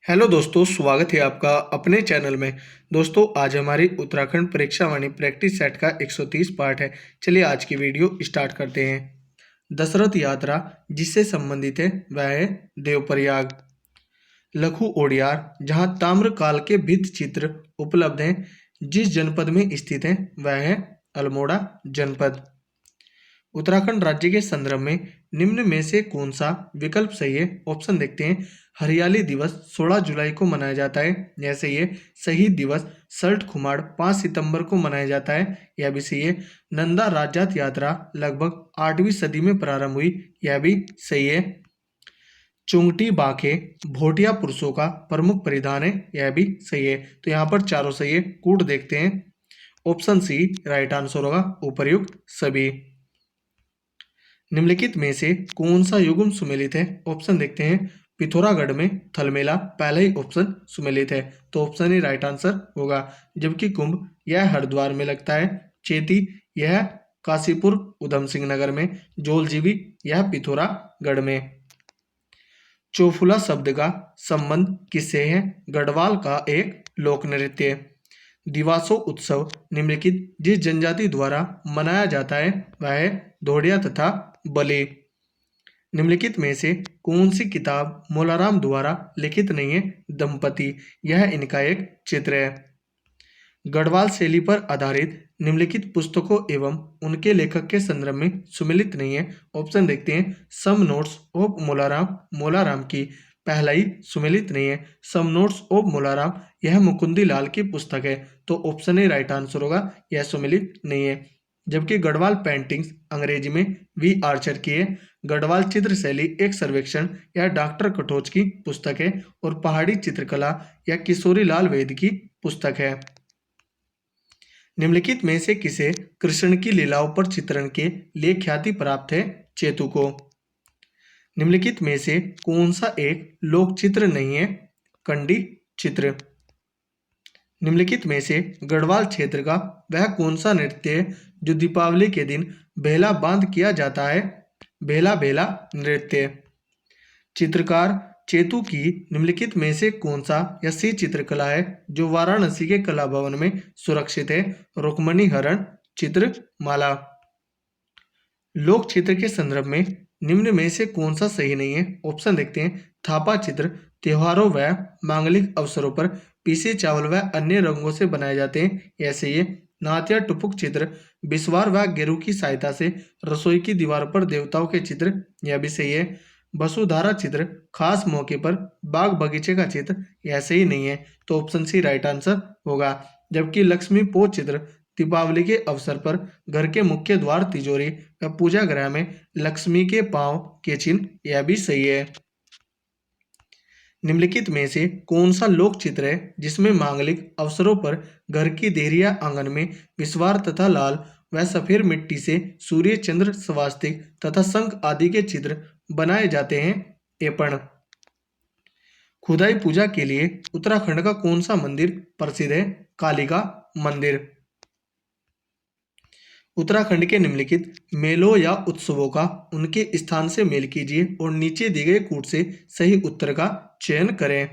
Hello दोस्तों, स्वागत है आपका अपने चैनल में। दोस्तों, आज हमारी उत्तराखंड परीक्षा वाणी प्रैक्टिस सेट का 130 पार्ट है। चलिए आज की वीडियो स्टार्ट करते हैं। दशरथ यात्रा जिससे संबंधित है वह है देवप्रयाग। लघु ओडियार जहाँ ताम्रकाल के भित्ति चित्र उपलब्ध हैं, जिस जनपद में स्थित है वह है अल्मोड़ा जनपद। उत्तराखंड राज्य के संदर्भ में निम्न में से कौन सा विकल्प सही है? ऑप्शन देखते हैं। हरियाली दिवस 16 जुलाई को मनाया जाता है, जैसे ये शहीद दिवस सल्ट खुमाड़ 5 सितंबर को मनाया जाता है, यह भी सही है। नंदा राजजात यात्रा लगभग 8वीं सदी में प्रारंभ हुई, यह भी सही है। चुंगटी बांके भोटिया पुरुषों का प्रमुख परिधान है, यह भी सही है। तो यहाँ पर चारों सही है। कूट देखते हैं। ऑप्शन सी राइट आंसर होगा, उपर्युक्त सभी। निम्नलिखित में से कौन सा युग्म सुमेलित है? ऑप्शन देखते हैं। पिथौरागढ़ में थलमेला पहला ही ऑप्शन सुमेलित है, तो ऑप्शन ही राइट आंसर होगा। जबकि कुंभ यह हरिद्वार में लगता है। चेती यह काशीपुर उधम सिंह नगर में। जोलजीबी यह पिथौरागढ़ में। चौफुला शब्द का संबंध किससे है? गढ़वाल का एक लोक नृत्य। दिवासो उत्सव निम्नलिखित जिस जनजाति द्वारा मनाया जाता है वह है धोड़िया तथा बले। निम्नलिखित में से कौन सी किताब मोलाराम द्वारा लिखित नहीं है? दंपति यह इनका एक चित्र है। गढ़वाल शैली पर आधारित निम्नलिखित पुस्तकों एवं उनके लेखक के संदर्भ में सुमेलित नहीं है। ऑप्शन देखते हैं। Some notes of Molaram Molaram की पहला ही सुमेलित नहीं है। सम नोट्स ऑफ मोलाराम यह मुकुंदी लाल की पुस्तक है, तो ऑप्शन ही राइट आंसर होगा, यह सुमेलित नहीं है। जबकि गढ़वाल पेंटिंग्स अंग्रेजी में वी आर्चर की है। गढ़वाल चित्र शैली एक सर्वेक्षण या डॉक्टर कटोच की पुस्तक है और पहाड़ी चित्रकला या किशोरी लाल वेद की पुस्तक है। निम्नलिखित में से किसे कृष्ण की लीलाओं पर चित्रण के लिए ख्याति प्राप्त है? चेतु को। निम्नलिखित में से कौन सा एक लोक चित्र नहीं है? कंडी चित्र। निम्नलिखित में से गढ़वाल क्षेत्र का वह कौन सा नृत्य है जो दीपावली के दिन बेला बांध किया जाता है? बेला बेला नृत्य। चित्रकार चेतु की निम्नलिखित में से कौन सा ऐसी चित्रकला है जो वाराणसी के कला भवन में सुरक्षित है? रुक्मणी हरण चित्रमाला। लोक चित्र के संदर्भ में निम्न में से कौन सा सही नहीं है? ऑप्शन देखते हैं। थापा चित्र त्योहारों व मांगलिक अवसरों पर पीसे चावल व अन्य रंगों से बनाए जाते हैं, ऐसे ये। नात्या टुपुक चित्र बिस्वार व गेरू की सहायता से रसोई की दीवार पर देवताओं के चित्र, यह भी सही है। वसुधारा चित्र खास मौके पर बाग बगीचे का चित्र, ऐसे ही नहीं है, तो ऑप्शन सी राइट आंसर होगा। जबकि लक्ष्मी पोत चित्र दीपावली के अवसर पर घर के मुख्य द्वार, तिजोरी व पूजा गृह में लक्ष्मी के पांव के चिन्ह, यह भी सही है। निम्नलिखित में से कौन सा लोक चित्र है जिसमें मांगलिक अवसरों पर घर की देहरिया आंगन में विस्वार तथा लाल व सफेद मिट्टी से सूर्य चंद्र स्वास्तिक तथा शंख आदि के चित्र बनाए जाते हैं? एपण। खुदाई पूजा के लिए उत्तराखंड का कौन सा मंदिर प्रसिद्ध है? कालिका मंदिर। उत्तराखंड के निम्नलिखित मेलों या उत्सवों का उनके स्थान से मेल कीजिए और नीचे दिए गए कूट से सही उत्तर का चयन करें।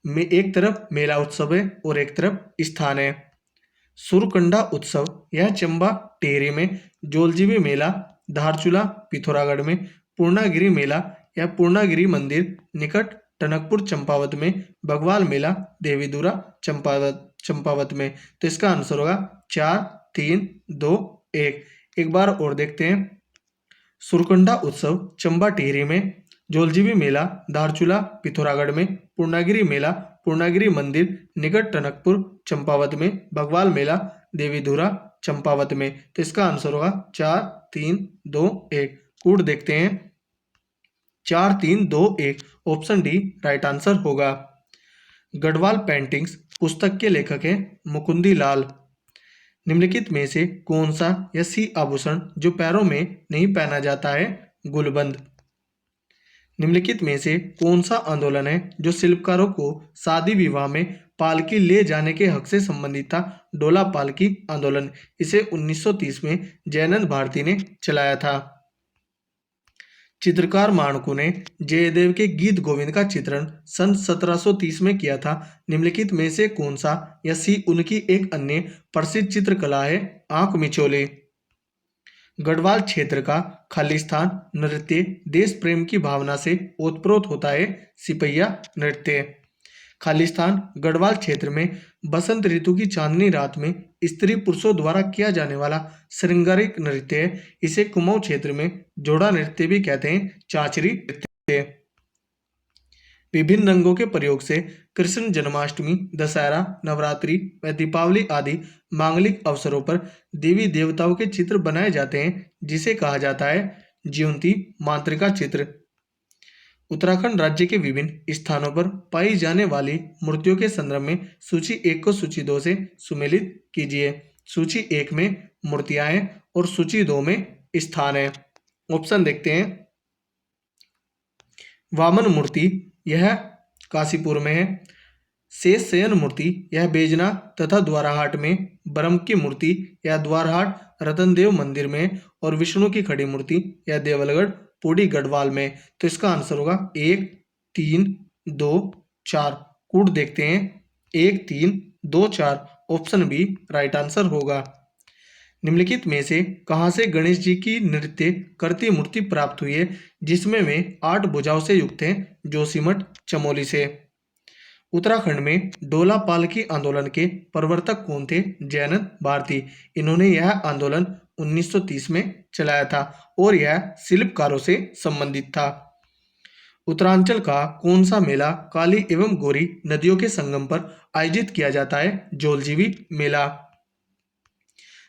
में एक तरफ मेला उत्सव है और एक तरफ स्थान है। सुरकंडा उत्सव यह चंबा टेहरी में। जोलजीबी मेला धारचूला पिथौरागढ़ में। पूर्णागिरी मेला या पूर्णागिरी मंदिर निकट टनकपुर चंपावत में। बगवाल मेला देवीदुरा चंपावत में। तो इसका आंसर होगा 4, 3, 2, 1। एक बार और देखते हैं। सुरकंडा उत्सव चंबा टिहरी में। जोलजीबी मेला धारचूला पिथौरागढ़ में। पूर्णागिरी मेला पूर्णागिरी मंदिर निकट टनकपुर चंपावत में। भगवाल मेला देवीधुरा चंपावत में। तो इसका आंसर होगा 4, 3, 2, 1। कूट देखते हैं। 4, 3, 2, 1 ऑप्शन डी राइट आंसर होगा। गढ़वाल पेंटिंग्स पुस्तक के लेखक हैं मुकुंदी लाल। निम्नलिखित में से कौन सा ऐसी आभूषण जो पैरों में नहीं पहना जाता है? गुलबंद। निम्नलिखित में से कौन सा आंदोलन है जो शिल्पकारों को शादी विवाह में पालकी ले जाने के हक से संबंधित था? डोला पालकी आंदोलन। इसे 1930 में जयनंद भारती ने चलाया था। चित्रकार माणकू ने जयदेव के गीत गोविंद का चित्रण सन 1730 में किया था। निम्नलिखित में से कौन सा या सी उनकी एक अन्य प्रसिद्ध चित्रकला है? आंख मिचोली। गढ़वाल क्षेत्र का खालिस्तान नृत्य देश प्रेम की भावना से ओतप्रोत होता है। सिपहिया नृत्य। खालिस्तान गढ़वाल क्षेत्र में बसंत ऋतु की चांदनी रात में स्त्री पुरुषों द्वारा किया जाने वाला श्रृंगारिक नृत्य है। इसे कुमाऊं क्षेत्र में जोड़ा नृत्य भी कहते हैं। चांचरी नृत्य। विभिन्न रंगों के प्रयोग से कृष्ण जन्माष्टमी, दशहरा, नवरात्रि व दीपावली आदि मांगलिक अवसरों पर देवी देवताओं के चित्र बनाए जाते हैं, जिसे कहा जाता है ज्योति मांत्रिका चित्र। उत्तराखंड राज्य के विभिन्न स्थानों पर पाई जाने वाली मूर्तियों के संदर्भ में सूची 1 को सूची 2 से सुमेलित कीजिए। सूची 1 में मूर्तियां हैं और सूची 2 में स्थान है। ऑप्शन देखते हैं। वामन मूर्ति यह काशीपुर में है। शेष शयन मूर्ति यह बेजना तथा द्वाराहाट में। ब्रह्म की मूर्ति यह द्वारहाट रतनदेव मंदिर में और विष्णु की खड़ी मूर्ति यह देवलगढ़ पौड़ी गढ़वाल में। तो इसका आंसर होगा 1, 3, 2, 4। कूट देखते हैं 1, 3, 2, 4। ऑप्शन बी राइट आंसर होगा। निम्नलिखित में से कहां से गणेश जी की नृत्य करती मूर्ति प्राप्त हुई है, जिसमें वे 8 भुजाओं से युक्त हैं? जोशीमठ चमोली से। उत्तराखंड में डोला पालकी आंदोलन के प्रवर्तक कौन थे? जयनंद भारती। इन्होंने यह आंदोलन 1930 में चलाया था और यह शिल्पकारों से संबंधित था। उत्तरांचल का कौन सा मेला काली एवं गोरी नदियों के संगम पर आयोजित किया जाता है? जौलजीबी मेला।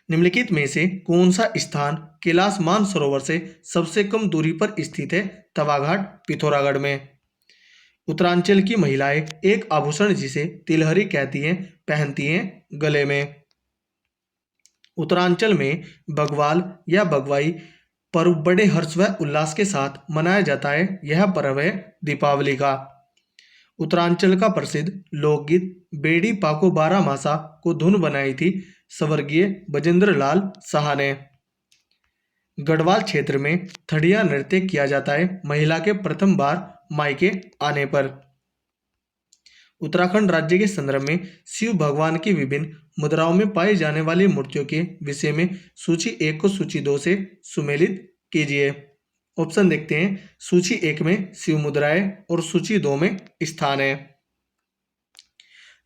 निम्नलिखित में से कौन सा स्थान कैलाश मानसरोवर से सबसे कम दूरी पर स्थित है? तवाघाट पिथौरागढ़ में। उत्तरांचल की महिलाएं एक आभूषण जिसे तिलहरी कहती हैं पहनती हैं गले में। उत्तरांचल में बग्वाल या बगवाई पर्व बड़े हर्ष व उल्लास के साथ मनाया जाता है। यह पर्व है दीपावली का। उत्तरांचल का प्रसिद्ध लोकगीत बेड़ी पाको बारह मासा को धुन बनाई थी स्वर्गीय बजेंद्र लाल साहा ने। गढ़वाल क्षेत्र में थड़िया नृत्य किया जाता है महिला के प्रथम बार मायके आने पर। उत्तराखंड राज्य के संदर्भ में शिव भगवान की विभिन्न मुद्राओं में पाई जाने वाली मूर्तियों के विषय में सूची 1 को सूची 2 से सुमेलित कीजिए। ऑप्शन देखते हैं। सूची 1 में शिव मुद्राएं और सूची 2 में स्थान है।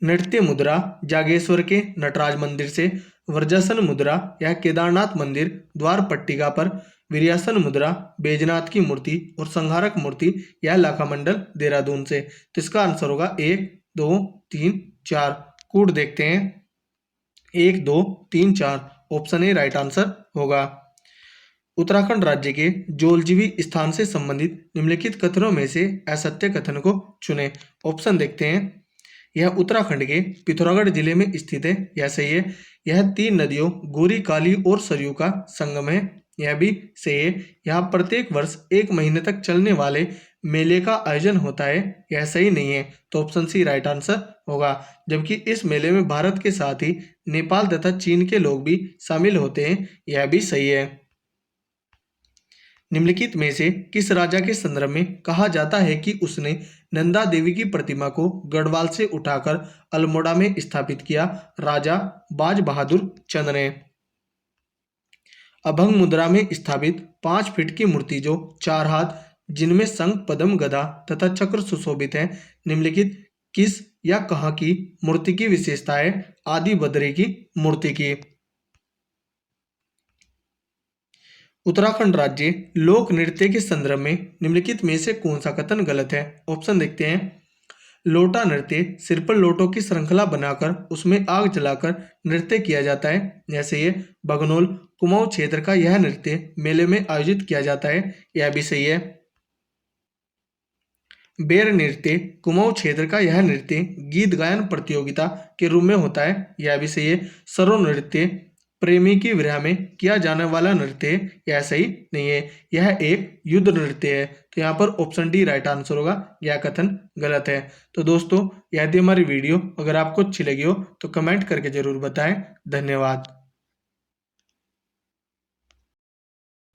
नृत्य मुद्रा जागेश्वर के नटराज मंदिर से। वज्रासन मुद्रा यह केदारनाथ मंदिर द्वार पट्टिका पर। वीर्यासन मुद्रा बैजनाथ की मूर्ति और संहारक मूर्ति यह लाखामंडल देहरादून से। तो इसका आंसर होगा 1, 2, 3, 4। कूट देखते हैं 1, 2, 3, 4। ऑप्शन ए राइट आंसर होगा। उत्तराखंड राज्य के जौलजीबी स्थान से संबंधित निम्नलिखित कथनों में से असत्य कथन को चुने। ऑप्शन देखते हैं। यह उत्तराखंड के पिथौरागढ़ जिले में स्थित है। यह सही है। यह 3 नदियों गोरी, काली और सरयू का संगम है। यह भी सही है। यहाँ प्रत्येक वर्ष 1 महीने तक चलने वाले मेले का आयोजन होता है। यह सही नहीं है। तो ऑप्शन सी राइट आंसर होगा। जबकि इस मेले में भारत के साथ ही नेपाल तथा चीन के लोग भी शामिल होते हैं। यह भी सही है। निम्नलिखित में से किस राजा के संदर्भ में कहा जाता है कि उसने नंदा देवी की प्रतिमा को गढ़वाल से उठाकर अल्मोड़ा में स्थापित किया? राजा बाज बहादुर चंद ने। अभंग मुद्रा में स्थापित 5 फीट की मूर्ति जो 4 हाथ जिनमें शंख, पद्म, गदा तथा चक्र सुशोभित है, निम्नलिखित किस या कहाँ की मूर्ति की विशेषता है? आदि बद्री की मूर्ति की। उत्तराखंड राज्य लोक नृत्य के संदर्भ में निम्नलिखित में से कौन सा कथन गलत है? ऑप्शन देखते हैं। लोटा नृत्य सिर पर लोटों की श्रृंखला बनाकर उसमें आग जलाकर नृत्य किया जाता है। जैसे ये बगनोल कुमाऊं क्षेत्र का यह नृत्य मेले में आयोजित किया जाता है। यह भी सही है। बेर नृत्य कुमाऊं क्षेत्र का यह नृत्य गीत गायन प्रतियोगिता के रूप में होता है। यह भी सही है। सरो नृत्य प्रेमी की विरह में किया जाने वाला नृत्य, यह सही नहीं है। यह एक युद्ध नृत्य है। तो यहाँ पर ऑप्शन डी राइट आंसर होगा। यह कथन गलत है। तो दोस्तों, यदि हमारी वीडियो अगर आपको अच्छी लगी हो तो कमेंट करके जरूर बताएं। धन्यवाद।